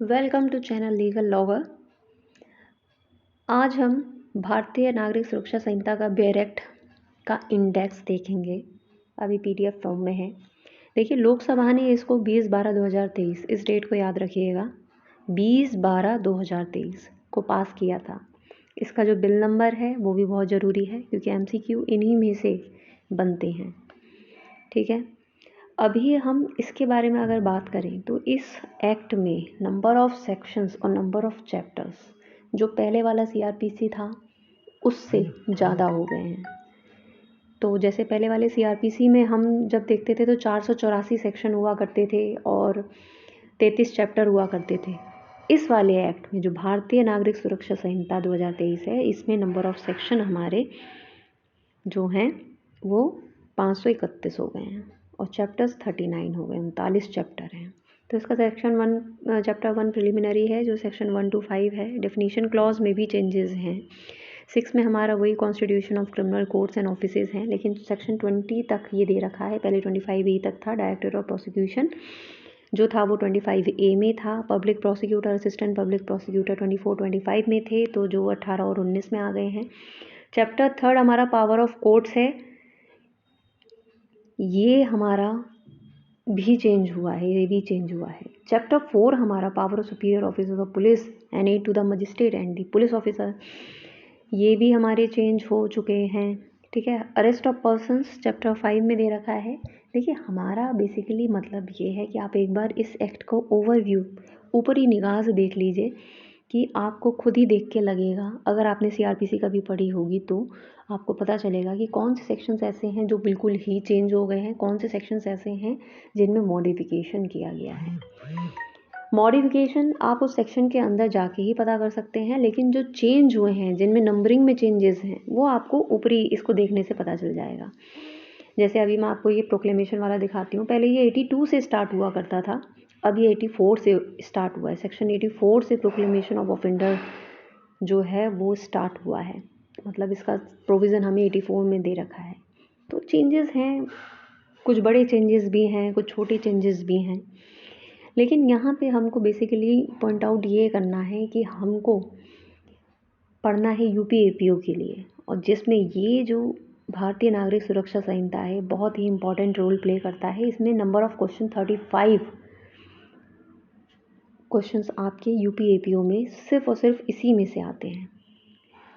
Welcome to channel legal logger. आज हम भारतीय नागरिक सुरक्षा संहिता का बेयर एक्ट का इंडेक्स देखेंगे। अभी पीडीएफ फॉर्म में है। देखिए, लोकसभा ने इसको 20/12/2023 इस डेट को याद रखिएगा, 20/12/2023 को पास किया था। इसका जो बिल नंबर है वो भी बहुत ज़रूरी है क्योंकि एमसीक्यू इन्हीं में से बनते हैं। ठीक है, अभी हम इसके बारे में अगर बात करें तो इस एक्ट में नंबर ऑफ़ सेक्शंस और नंबर ऑफ़ चैप्टर्स जो पहले वाला सीआरपीसी था उससे ज़्यादा हो गए हैं। तो जैसे पहले वाले सीआरपीसी में हम जब देखते थे तो 484 सेक्शन हुआ करते थे और 33 चैप्टर हुआ करते थे। इस वाले एक्ट में जो भारतीय नागरिक सुरक्षा संहिता 2023 है, इसमें नंबर ऑफ़ सेक्शन हमारे जो हैं वो 531 हो गए हैं और चैप्टर्स 39 हो गए, 39 चैप्टर हैं। तो इसका चैप्टर 1 प्रिलिमिनरी है जो सेक्शन 1 to 5 है। डेफिनेशन क्लॉज में भी चेंजेस हैं। 6 में हमारा वही constitution of criminal courts and offices हैं, लेकिन सेक्शन 20 तक ये दे रखा है। पहले 25A तक था। डायरेक्टर ऑफ प्रोसिक्यूशन जो था वो 25A में था। Public prosecutor, assistant public prosecutor 24-25 में थे, तो जो 18 और 19 में आ गए हैं। चैप्टर 3 हमारा पावर ऑफ कोर्ट्स है, ये हमारा भी चेंज हुआ है, ये भी चेंज हुआ है। चैप्टर 4 हमारा power of superior officers of police and aid to the magistrate and the police officer, ये भी हमारे चेंज हो चुके हैं। ठीक है, अरेस्ट ऑफ पर्सन्स चैप्टर 5 में दे रखा है। देखिए, हमारा बेसिकली मतलब ये है कि आप एक बार इस एक्ट को ओवरव्यू ऊपरी निगाह से देख लीजिए कि आपको खुद ही देख के लगेगा, अगर आपने सीआरपीसी कभी पढ़ी होगी तो आपको पता चलेगा कि कौन से सेक्शंस ऐसे हैं जो बिल्कुल ही चेंज हो गए हैं, कौन से सेक्शंस ऐसे हैं जिनमें मॉडिफिकेशन किया गया है। मॉडिफिकेशन आप उस सेक्शन के अंदर जाके ही पता कर सकते हैं, लेकिन जो चेंज हुए हैं जिनमें नंबरिंग में चेंजेस हैं वो आपको ऊपरी इसको देखने से पता चल जाएगा। जैसे अभी मैं आपको ये प्रोक्लेमेशन वाला दिखाती हूँ। पहले ये 82 से स्टार्ट हुआ करता था, अब ये 84 से स्टार्ट हुआ है। सेक्शन 84 से प्रोक्लेमेशन ऑफ ऑफेंडर जो है वो स्टार्ट हुआ है, मतलब इसका प्रोविज़न हमें 84 में दे रखा है। तो चेंजेस हैं, कुछ बड़े चेंजेस भी हैं, कुछ छोटे चेंजेस भी हैं, लेकिन यहाँ पे हमको बेसिकली पॉइंट आउट ये करना है कि हमको पढ़ना है यूपीएपीओ के लिए, और जिसमें ये जो भारतीय नागरिक सुरक्षा संहिता है बहुत ही इंपॉर्टेंट रोल प्ले करता है। इसमें नंबर ऑफ़ क्वेश्चन 35 क्वेश्चंस आपके यूपीएपीओ में सिर्फ और सिर्फ इसी में से आते हैं।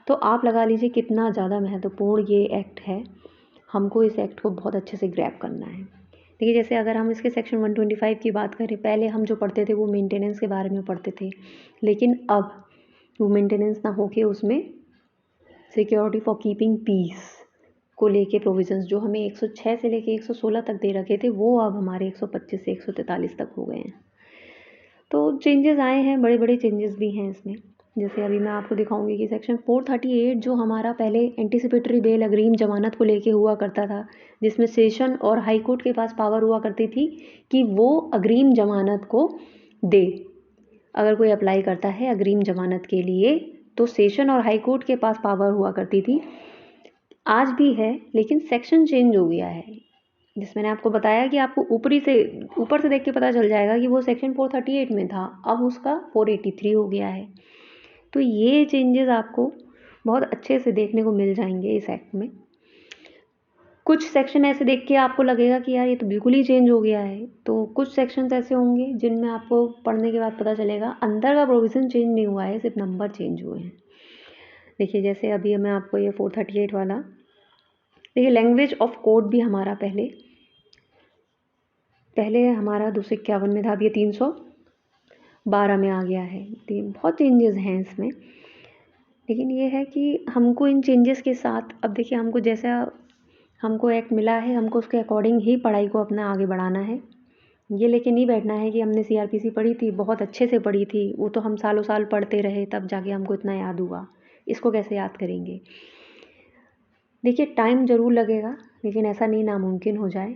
तो आप लगा लीजिए कितना ज़्यादा महत्वपूर्ण ये एक्ट है। हमको इस एक्ट को बहुत अच्छे से ग्रैब करना है। देखिए, जैसे अगर हम इसके सेक्शन 125 की बात करें, पहले हम जो पढ़ते थे वो मेंटेनेंस के बारे में पढ़ते थे, लेकिन अब वो मेंटेनेंस ना होके उसमें सिक्योरिटी फॉर कीपिंग पीस को लेके प्रोविजंस जो हमें 106 से लेके 116 तक दे रखे थे वो अब हमारे 125 से 143 तक हो गए हैं। तो चेंजेस आए हैं, बड़े बड़े चेंजेस भी हैं इसमें। जैसे अभी मैं आपको दिखाऊंगी कि सेक्शन 438 जो हमारा पहले एंटीसिपेटरी बेल अग्रीम जमानत को लेके हुआ करता था, जिसमें सेशन और हाई कोर्ट के पास पावर हुआ करती थी कि वो अग्रीम जमानत को दे। अगर कोई अप्लाई करता है अग्रीम जमानत के लिए तो सेशन और हाई कोर्ट के पास पावर हुआ करती थी, आज भी है, लेकिन सेक्शन चेंज हो गया है। जिस मैंने आपको बताया कि आपको ऊपर से देख के पता चल जाएगा कि वो सेक्शन 438 में था, अब उसका 483 हो गया है। तो ये चेंजेस आपको बहुत अच्छे से देखने को मिल जाएंगे इस एक्ट में। कुछ सेक्शन ऐसे देख के आपको लगेगा कि यार ये तो बिल्कुल ही चेंज हो गया है, तो कुछ सेक्शंस ऐसे होंगे जिनमें आपको पढ़ने के बाद पता चलेगा अंदर का प्रोविज़न चेंज नहीं हुआ है, सिर्फ नंबर चेंज हुए हैं। देखिए, जैसे अभी मैं आपको ये 438 वाला, देखिए लैंग्वेज ऑफ कोड भी हमारा पहले हमारा 251 में था, अब ये 312 में आ गया है। तो बहुत चेंजेस हैं इसमें, लेकिन ये है कि हमको इन चेंजेस के साथ, अब देखिए हमको जैसा हमको एक्ट मिला है हमको उसके अकॉर्डिंग ही पढ़ाई को अपना आगे बढ़ाना है। ये लेके नहीं बैठना है कि हमने सीआरपीसी पढ़ी थी, बहुत अच्छे से पढ़ी थी, वो तो हम सालों साल पढ़ते रहे तब जाके हमको इतना याद हुआ, इसको कैसे याद करेंगे। देखिए, टाइम ज़रूर लगेगा, लेकिन ऐसा नहीं नामुमकिन हो जाए,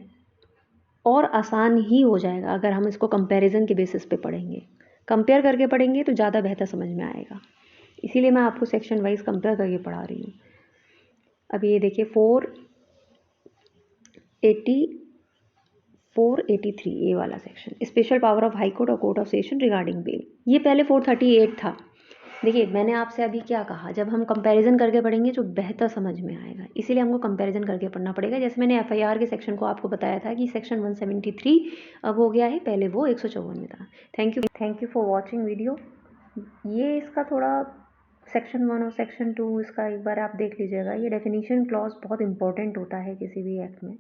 और आसान ही हो जाएगा अगर हम इसको कंपैरिजन के बेसिस पे पढ़ेंगे। कंपेयर करके पढ़ेंगे तो ज़्यादा बेहतर समझ में आएगा, इसीलिए मैं आपको सेक्शन वाइज कंपेयर करके पढ़ा रही हूँ। अब ये देखिए 484 483 ए वाला section, special power of high court और court of session regarding bail. ये पहले 438 था। देखिए मैंने आपसे अभी क्या कहा, जब हम कंपैरिजन करके पढ़ेंगे जो बेहतर समझ में आएगा, इसीलिए हमको कंपैरिजन करके पढ़ना पड़ेगा। जैसे मैंने एफआईआर के सेक्शन को आपको बताया था कि सेक्शन 173 अब हो गया है, पहले वो 154 में था। Thank you for watching video. ये इसका थोड़ा सेक्शन 1 और सेक्शन 2 इसका एक बार आप देख लीजिएगा। ये डेफिनीशन क्लॉज बहुत इंपॉर्टेंट होता है किसी भी एक्ट में।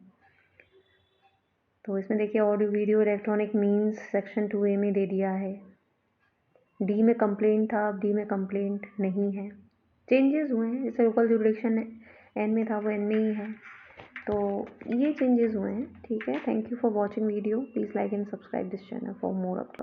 तो इसमें देखिए audio video electronic means section 2A में दे दिया है। डी में कंप्लेंट था, अब डी में कंप्लेंट नहीं है। चेंजेस हुए हैं, जैसे लोकल जुरिडिक्शन एन में था वो एन में ही है, तो ये चेंजेस हुए हैं। ठीक है, thank you for watching video. Please like and subscribe this channel for more updates.